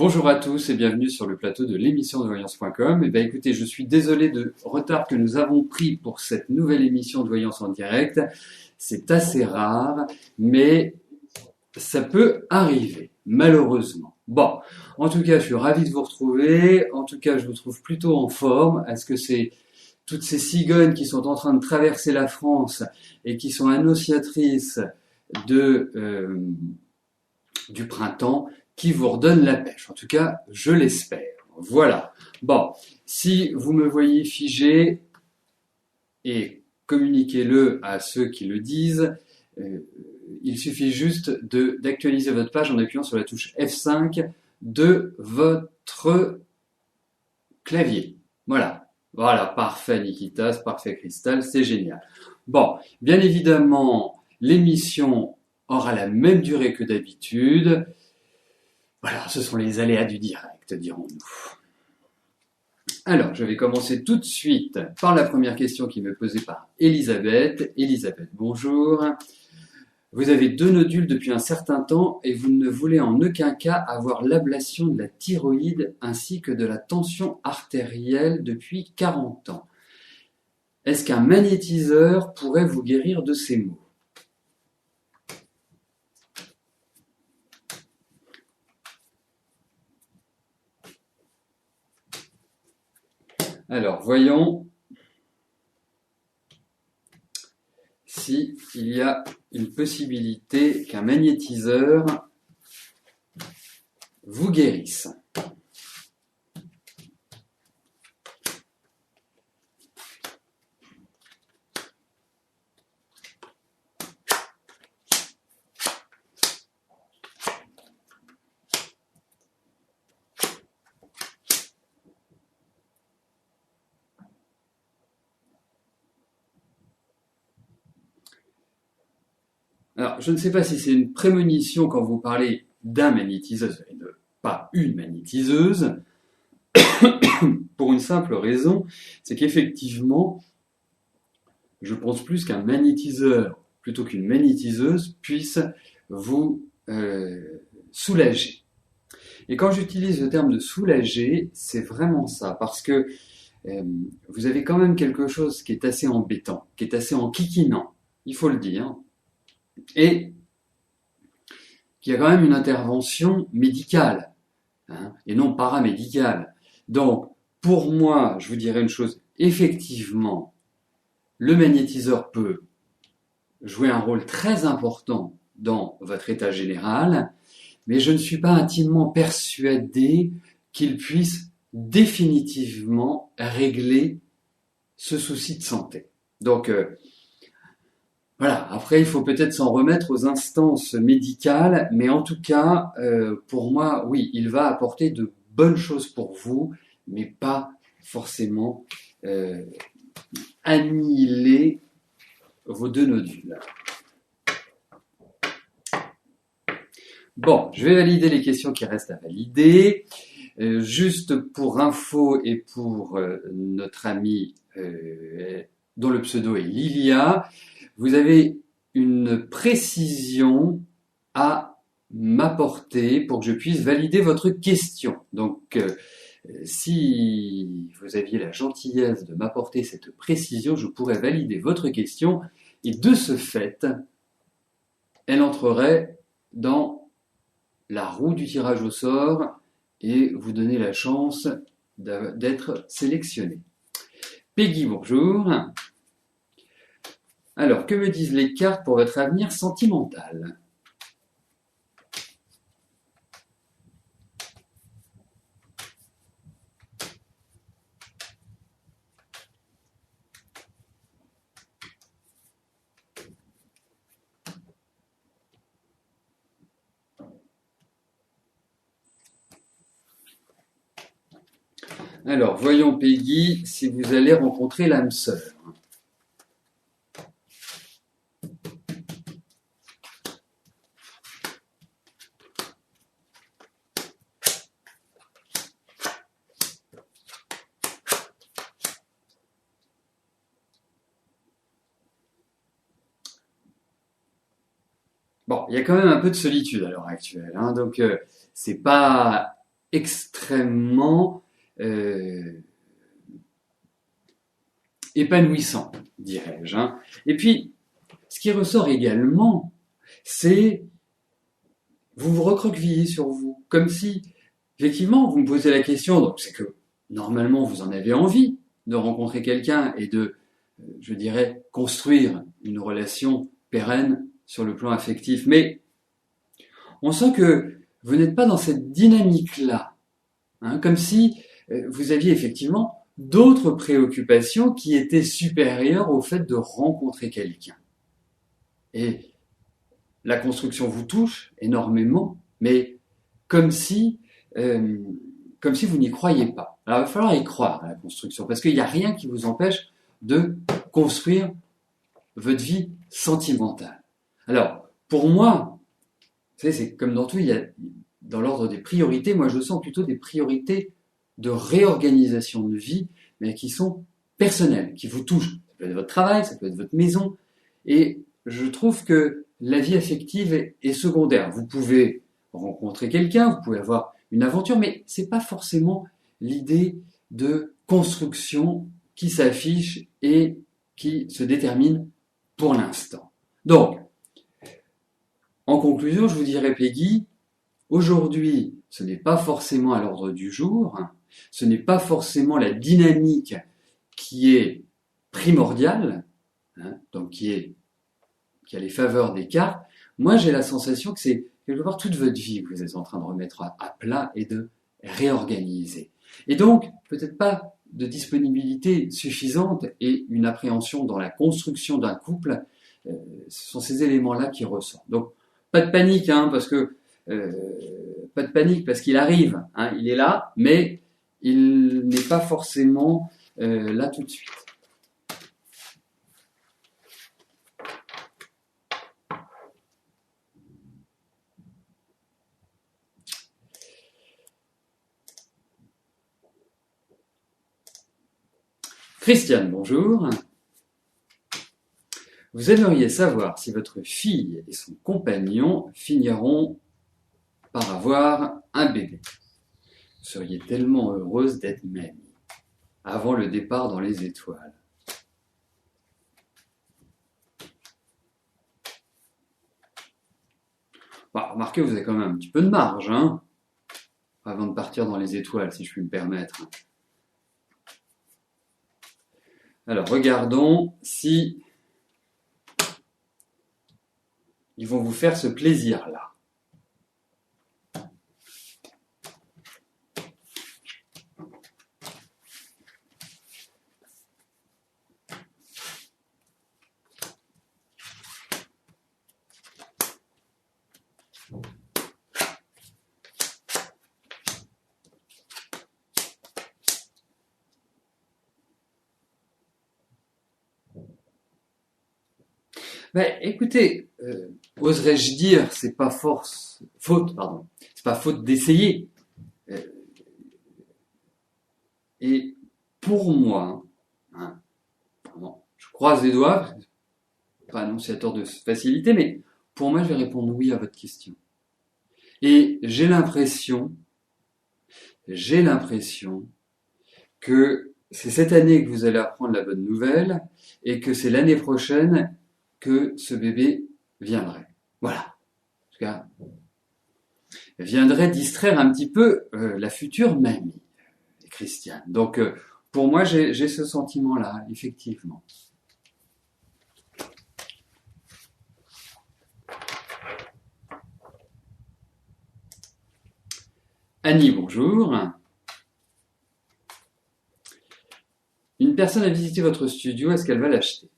Bonjour à tous et bienvenue sur le plateau de l'émission de voyance.com. Écoutez, je suis désolé de retard que nous avons pris pour cette nouvelle émission de voyance en direct. C'est assez rare, mais ça peut arriver, malheureusement. Bon, en tout cas, je suis ravi de vous retrouver. En tout cas, je vous trouve plutôt en forme. Est-ce que c'est toutes ces cigognes qui sont en train de traverser la France et qui sont annonciatrices du printemps qui vous redonne la pêche. En tout cas, je l'espère. Voilà. Bon, si vous me voyez figé, et communiquez-le à ceux qui le disent, il suffit juste d'actualiser votre page en appuyant sur la touche F5 de votre clavier. Voilà. Voilà, parfait Nikitas, parfait Cristal, c'est génial. Bon, bien évidemment, l'émission aura la même durée que d'habitude. Voilà, ce sont les aléas du direct, dirons-nous. Alors, je vais commencer tout de suite par la première question qui m'est posée par Elisabeth. Elisabeth, bonjour. Vous avez 2 nodules depuis un certain temps et vous ne voulez en aucun cas avoir l'ablation de la thyroïde ainsi que de la tension artérielle depuis 40 ans. Est-ce qu'un magnétiseur pourrait vous guérir de ces maux ? Alors, voyons s'il y a une possibilité qu'un magnétiseur vous guérisse. Alors, je ne sais pas si c'est une prémonition quand vous parlez d'un magnétiseur et de pas une magnétiseuse, pour une simple raison, c'est qu'effectivement, je pense plus qu'un magnétiseur plutôt qu'une magnétiseuse puisse vous soulager. Et quand j'utilise le terme de soulager, c'est vraiment ça, parce que vous avez quand même quelque chose qui est assez embêtant, qui est assez enquiquinant, il faut le dire, et qui a quand même une intervention médicale, hein, et non paramédicale. Donc, pour moi, je vous dirais une chose, effectivement, le magnétiseur peut jouer un rôle très important dans votre état général, mais je ne suis pas intimement persuadé qu'il puisse définitivement régler ce souci de santé. Donc, voilà, après il faut peut-être s'en remettre aux instances médicales, mais en tout cas, pour moi, oui, il va apporter de bonnes choses pour vous, mais pas forcément annihiler vos 2 nodules. Bon, je vais valider les questions qui restent à valider. Juste pour info et pour notre amie dont le pseudo est Lilia, vous avez une précision à m'apporter pour que je puisse valider votre question. Donc, si vous aviez la gentillesse de m'apporter cette précision, je pourrais valider votre question et de ce fait, elle entrerait dans la roue du tirage au sort et vous donner la chance d'être sélectionné. Peggy, bonjour. Alors, que me disent les cartes pour votre avenir sentimental ? Alors, voyons Peggy, si vous allez rencontrer l'âme sœur. Bon, il y a quand même un peu de solitude à l'heure actuelle, hein, donc c'est pas extrêmement épanouissant, dirais-je. Hein. Et puis, ce qui ressort également, c'est vous vous recroquevillez sur vous, comme si, effectivement, vous me posez la question, donc c'est que normalement vous en avez envie de rencontrer quelqu'un et de, je dirais, construire une relation pérenne sur le plan affectif. Mais on sent que vous n'êtes pas dans cette dynamique-là, hein, comme si vous aviez effectivement d'autres préoccupations qui étaient supérieures au fait de rencontrer quelqu'un. Et la construction vous touche énormément, mais comme si vous n'y croyez pas. Alors il va falloir y croire à la construction, parce qu'il n'y a rien qui vous empêche de construire votre vie sentimentale. Alors, pour moi, vous savez, c'est comme dans tout, il y a, dans l'ordre des priorités, moi je sens plutôt des priorités de réorganisation de vie, mais qui sont personnelles, qui vous touchent. Ça peut être votre travail, ça peut être votre maison, et je trouve que la vie affective est secondaire. Vous pouvez rencontrer quelqu'un, vous pouvez avoir une aventure, mais c'est pas forcément l'idée de construction qui s'affiche et qui se détermine pour l'instant. Donc, en conclusion, je vous dirais, Peggy, aujourd'hui, ce n'est pas forcément à l'ordre du jour, ce n'est pas forcément la dynamique qui est primordiale, hein, donc qui a les faveurs des cartes. Moi, j'ai la sensation que c'est quelque part toute votre vie que vous êtes en train de remettre à plat et de réorganiser. Et donc, peut-être pas de disponibilité suffisante et une appréhension dans la construction d'un couple, ce sont ces éléments-là qui ressortent. Donc, pas de panique, hein, parce que pas de panique parce qu'il arrive, hein, il est là, mais il n'est pas forcément là tout de suite. Christiane, bonjour. Vous aimeriez savoir si votre fille et son compagnon finiront par avoir un bébé. Vous seriez tellement heureuse d'être mamie avant le départ dans les étoiles. Bah, remarquez, vous avez quand même un petit peu de marge, hein, avant de partir dans les étoiles, si je puis me permettre. Alors, regardons si ils vont vous faire ce plaisir-là. Ben, écoutez, oserais-je dire, c'est pas faute d'essayer. Et pour moi, hein, je croise les doigts, parce que je suis pas annonciateur de facilité, mais pour moi, je vais répondre oui à votre question. Et j'ai l'impression que c'est cette année que vous allez apprendre la bonne nouvelle et que c'est l'année prochaine que ce bébé viendrait. Voilà. En tout cas, viendrait distraire un petit peu la future mamie, Christiane. Donc, pour moi, j'ai ce sentiment-là, effectivement. Annie, bonjour. Une personne a visité votre studio, est-ce qu'elle va l'acheter ?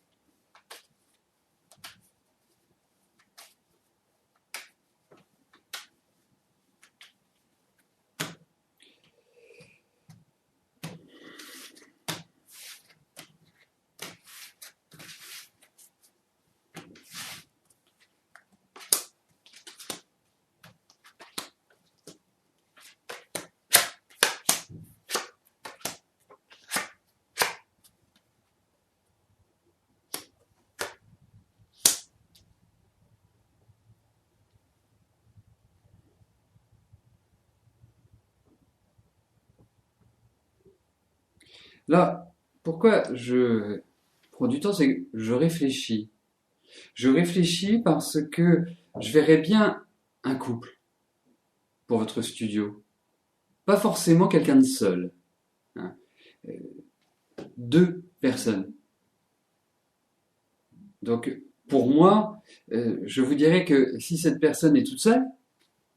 Là, pourquoi je prends du temps, c'est que je réfléchis. Je réfléchis parce que je verrais bien un couple pour votre studio. Pas forcément quelqu'un de seul, hein. Euh, Deux personnes. Donc, pour moi, je vous dirais que si cette personne est toute seule,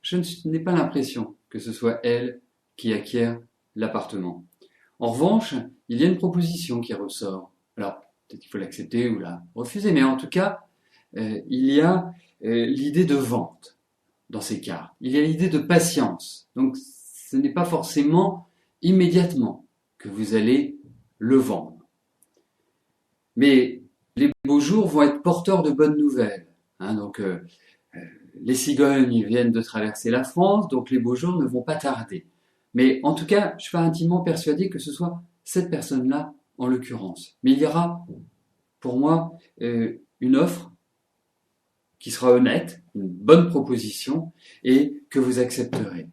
je n'ai pas l'impression que ce soit elle qui acquiert l'appartement. En revanche, il y a une proposition qui ressort. Alors, peut-être qu'il faut l'accepter ou la refuser, mais en tout cas, il y a l'idée de vente dans ces cas. Il y a l'idée de patience. Donc, ce n'est pas forcément immédiatement que vous allez le vendre. Mais les beaux jours vont être porteurs de bonnes nouvelles, hein. Donc, les cigognes viennent de traverser la France, donc les beaux jours ne vont pas tarder. Mais en tout cas, je suis pas intimement persuadé que ce soit cette personne-là en l'occurrence. Mais il y aura, pour moi, une offre qui sera honnête, une bonne proposition et que vous accepterez.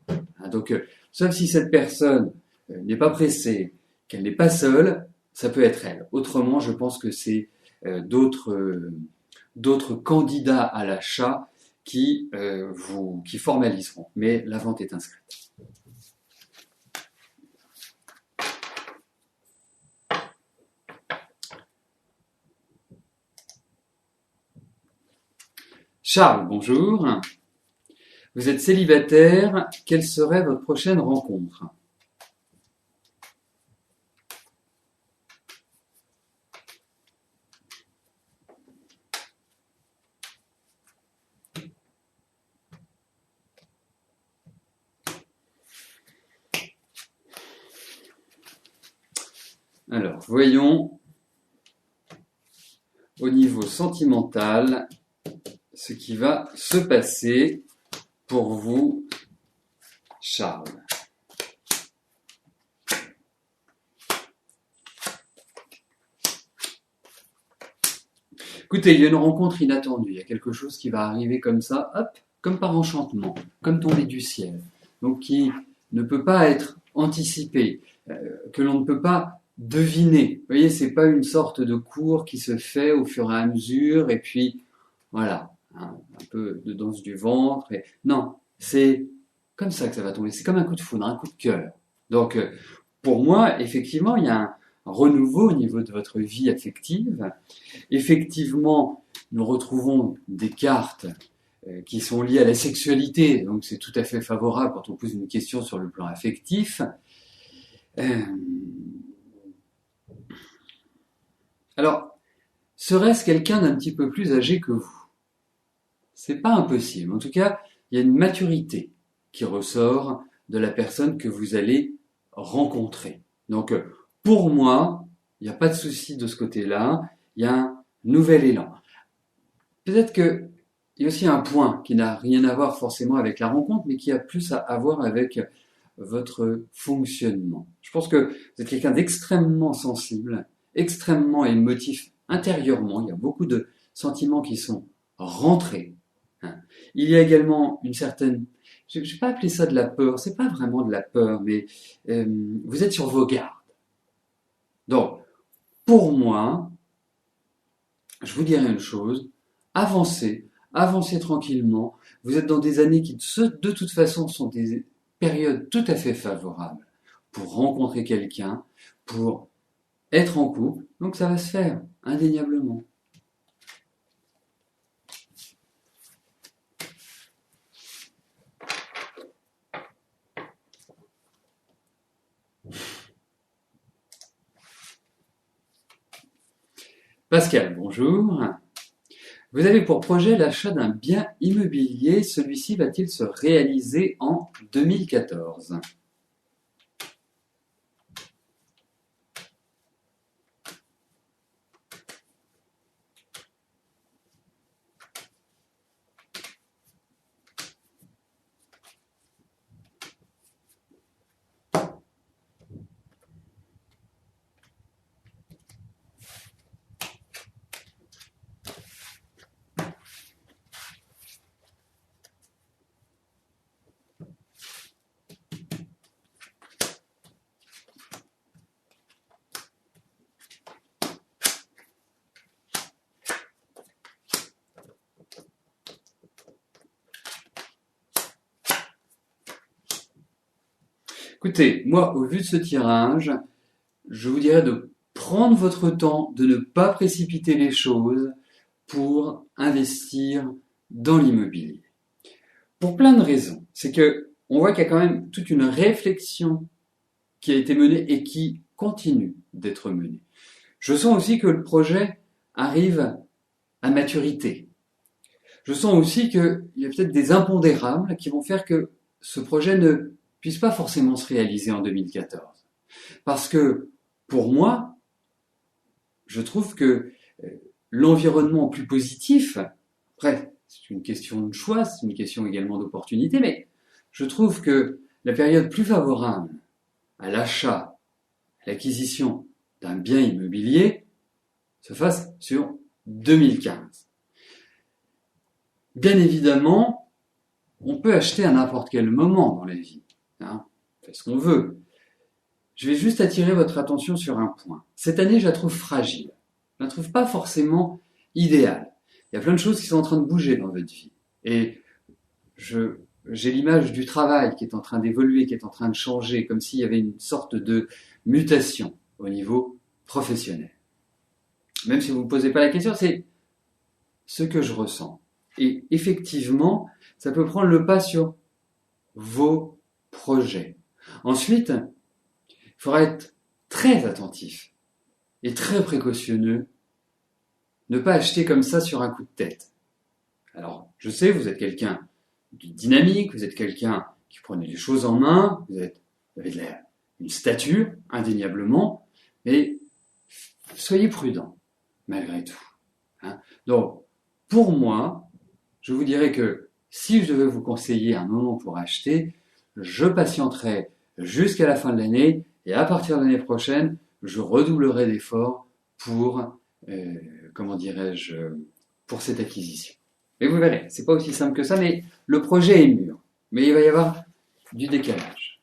Donc, sauf si cette personne n'est pas pressée, qu'elle n'est pas seule, ça peut être elle. Autrement, je pense que c'est d'autres candidats à l'achat qui formaliseront. Mais la vente est inscrite. Charles, bonjour. Vous êtes célibataire. Quelle serait votre prochaine rencontre? Alors, voyons au niveau sentimental ce qui va se passer pour vous, Charles. Écoutez, il y a une rencontre inattendue, il y a quelque chose qui va arriver comme ça, hop, comme par enchantement, comme tombé du ciel. Donc qui ne peut pas être anticipé, que l'on ne peut pas deviner. Vous voyez, c'est pas une sorte de cours qui se fait au fur et à mesure, et puis voilà, hein, un peu de danse du ventre. Non, c'est comme ça que ça va tomber. C'est comme un coup de foudre, un coup de cœur. Donc, pour moi, effectivement, il y a un renouveau au niveau de votre vie affective. Effectivement, nous retrouvons des cartes qui sont liées à la sexualité, donc c'est tout à fait favorable quand on pose une question sur le plan affectif. Euh, alors, serait-ce quelqu'un d'un petit peu plus âgé que vous? C'est pas impossible. En tout cas, il y a une maturité qui ressort de la personne que vous allez rencontrer. Donc, pour moi, il n'y a pas de souci de ce côté-là. Il y a un nouvel élan. Peut-être que il y a aussi un point qui n'a rien à voir forcément avec la rencontre, mais qui a plus à voir avec votre fonctionnement. Je pense que vous êtes quelqu'un d'extrêmement sensible, extrêmement émotif intérieurement. Il y a beaucoup de sentiments qui sont rentrés. Il y a également une certaine, je ne vais pas appeler ça de la peur, c'est pas vraiment de la peur, mais vous êtes sur vos gardes. Donc, pour moi, je vous dirais une chose, avancez, avancez tranquillement. Vous êtes dans des années qui, de toute façon, sont des périodes tout à fait favorables pour rencontrer quelqu'un, pour être en couple. Donc ça va se faire, indéniablement. Pascal, bonjour. Vous avez pour projet l'achat d'un bien immobilier. Celui-ci va-t-il se réaliser en 2014? Écoutez, moi, au vu de ce tirage, je vous dirais de prendre votre temps, de ne pas précipiter les choses pour investir dans l'immobilier. Pour plein de raisons. C'est que on voit qu'il y a quand même toute une réflexion qui a été menée et qui continue d'être menée. Je sens aussi que le projet arrive à maturité. Je sens aussi qu'il y a peut-être des impondérables qui vont faire que ce projet ne puisse pas forcément se réaliser en 2014. Parce que, pour moi, je trouve que l'environnement plus positif, après, c'est une question de choix, c'est une question également d'opportunité, mais je trouve que la période plus favorable à l'achat, à l'acquisition d'un bien immobilier se fasse sur 2015. Bien évidemment, on peut acheter à n'importe quel moment dans la vie. Hein, on fait ce qu'on veut. Je vais juste attirer votre attention sur un point. Cette année, je la trouve fragile. Je la trouve pas forcément idéale. Il y a plein de choses qui sont en train de bouger dans votre vie. Et j'ai l'image du travail qui est en train d'évoluer, qui est en train de changer, comme s'il y avait une sorte de mutation au niveau professionnel. Même si vous ne me posez pas la question, c'est ce que je ressens. Et effectivement, ça peut prendre le pas sur vos projets. Ensuite, il faudra être très attentif et très précautionneux, ne pas acheter comme ça sur un coup de tête. Alors, je sais, vous êtes quelqu'un de dynamique, vous êtes quelqu'un qui prenait les choses en main, vous avez une stature, indéniablement, mais soyez prudent, malgré tout. Hein. Donc, pour moi, je vous dirais que si je devais vous conseiller un moment pour acheter, je patienterai jusqu'à la fin de l'année et à partir de l'année prochaine, je redoublerai d'efforts pour, pour cette acquisition. Mais vous verrez, c'est pas aussi simple que ça, mais le projet est mûr. Mais il va y avoir du décalage.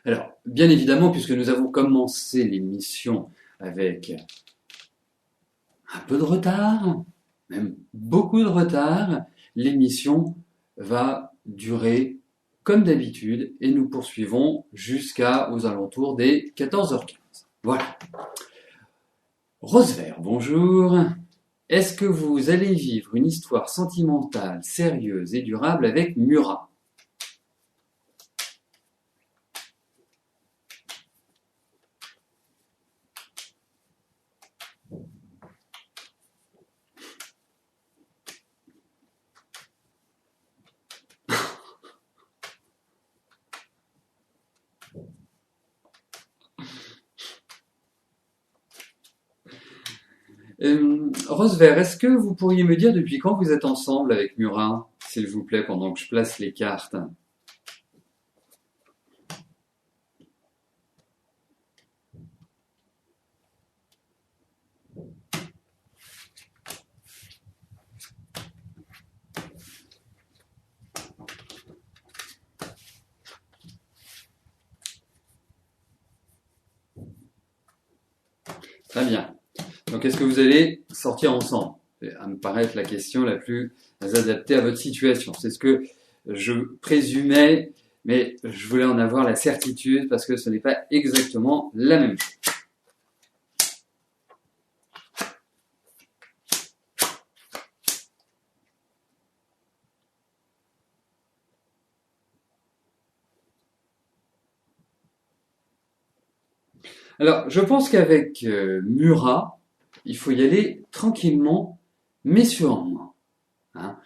Alors, bien évidemment, puisque nous avons commencé l'émission avec un peu de retard, même beaucoup de retard, l'émission va durer comme d'habitude et nous poursuivons jusqu'aux alentours des 14h15. Voilà. Rose Vert, bonjour. Est-ce que vous allez vivre une histoire sentimentale, sérieuse et durable avec Murat ? Rose Vert, est-ce que vous pourriez me dire depuis quand vous êtes ensemble avec Murat, s'il vous plaît, pendant que je place les cartes ? Très bien. Donc, est-ce que vous allez sortir ensemble ? Ça me paraît être la question la plus adaptée à votre situation. C'est ce que je présumais, mais je voulais en avoir la certitude parce que ce n'est pas exactement la même chose. Alors, je pense qu'avec Murat, il faut y aller tranquillement, mais sûrement. Hein.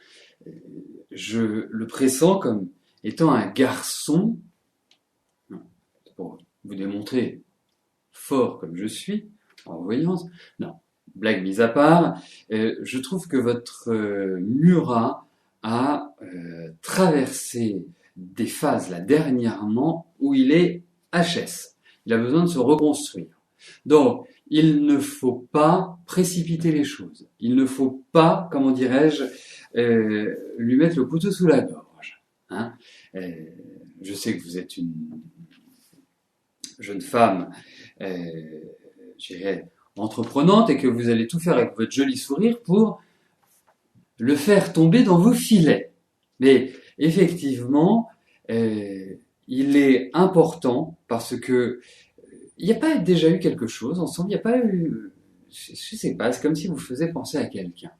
Je le pressens comme étant un garçon, pour vous démontrer fort comme je suis, en voyance. Non, blague mise à part, je trouve que votre Murat a traversé des phases là dernièrement où il est HS. Il a besoin de se reconstruire. Donc, il ne faut pas précipiter les choses. Il ne faut pas, comment dirais-je, lui mettre le couteau sous la gorge. Hein. Je sais que vous êtes une jeune femme, je dirais, entreprenante et que vous allez tout faire avec votre joli sourire pour le faire tomber dans vos filets. Mais effectivement, il est important parce que il n'y a pas déjà eu quelque chose ensemble, il n'y a pas eu, je sais pas, c'est comme si vous faisiez penser à quelqu'un.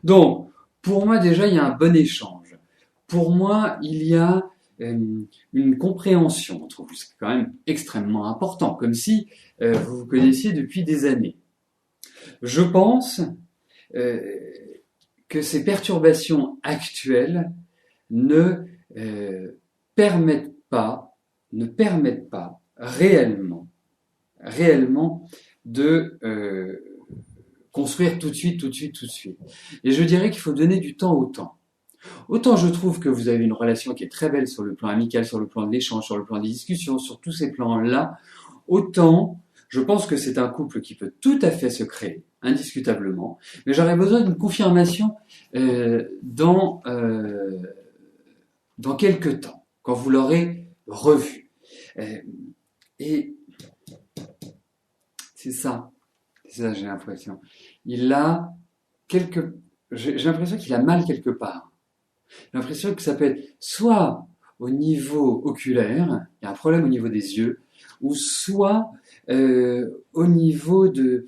Donc, pour moi déjà, il y a un bon échange. Pour moi, il y a une compréhension entre vous. C'est quand même extrêmement important, comme si vous vous connaissiez depuis des années. Je pense que ces perturbations actuelles ne permettent pas réellement de construire tout de suite. Et je dirais qu'il faut donner du temps au temps. Autant je trouve que vous avez une relation qui est très belle sur le plan amical, sur le plan de l'échange, sur le plan des discussions, sur tous ces plans-là, autant je pense que c'est un couple qui peut tout à fait se créer, indiscutablement, mais j'aurais besoin d'une confirmation dans quelques temps, quand vous l'aurez revu. Et c'est ça, j'ai l'impression. J'ai l'impression qu'il a mal quelque part. J'ai l'impression que ça peut être soit au niveau oculaire, il y a un problème au niveau des yeux, ou soit au niveau de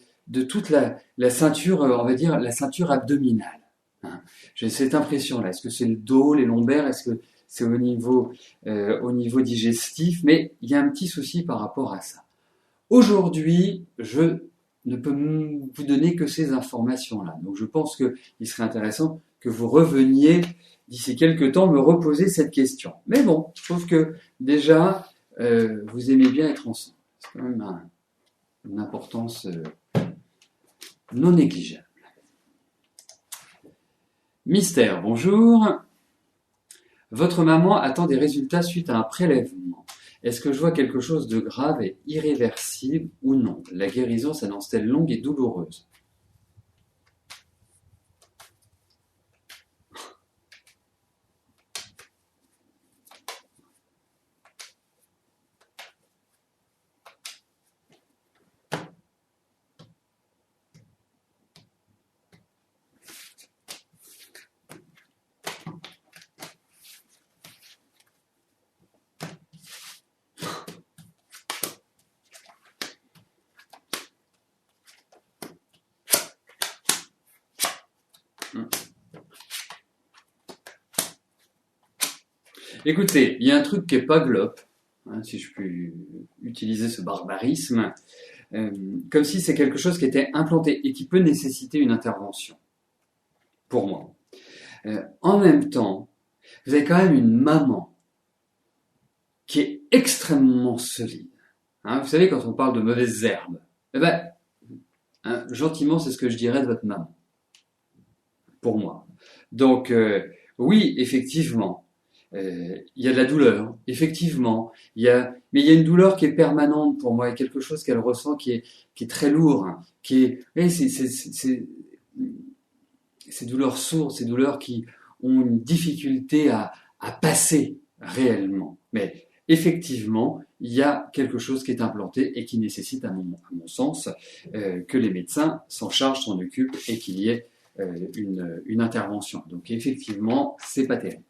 toute la ceinture, on va dire la ceinture abdominale. Hein. J'ai cette impression-là. Est-ce que c'est le dos, les lombaires, est-ce que c'est au niveau digestif? Mais il y a un petit souci par rapport à ça. Aujourd'hui, je ne peux vous donner que ces informations-là. Donc je pense qu'il serait intéressant que vous reveniez d'ici quelques temps me reposer cette question. Mais bon, je trouve que déjà, vous aimez bien être ensemble. C'est quand même une importance non négligeable. Mystère, bonjour. Votre maman attend des résultats suite à un prélèvement. Est-ce que je vois quelque chose de grave et irréversible ou non? La guérison s'annonce-t-elle longue et douloureuse? Écoutez, il y a un truc qui est pas glop, hein, si je puis utiliser ce barbarisme, comme si c'est quelque chose qui était implanté et qui peut nécessiter une intervention, pour moi. En même temps, vous avez quand même une maman qui est extrêmement solide. Hein, vous savez, quand on parle de mauvaises herbes, eh ben, hein, gentiment, c'est ce que je dirais de votre maman, pour moi. Donc, oui, effectivement, il y a de la douleur, effectivement. Mais il y a une douleur qui est permanente pour moi, et quelque chose qu'elle ressent qui est très lourd, hein, ces douleurs sourdes, ces douleurs qui ont une difficulté à passer réellement. Mais effectivement, il y a quelque chose qui est implanté et qui nécessite, à mon sens, que les médecins s'en chargent, s'en occupent et qu'il y ait une intervention. Donc effectivement, c'est pas terrible.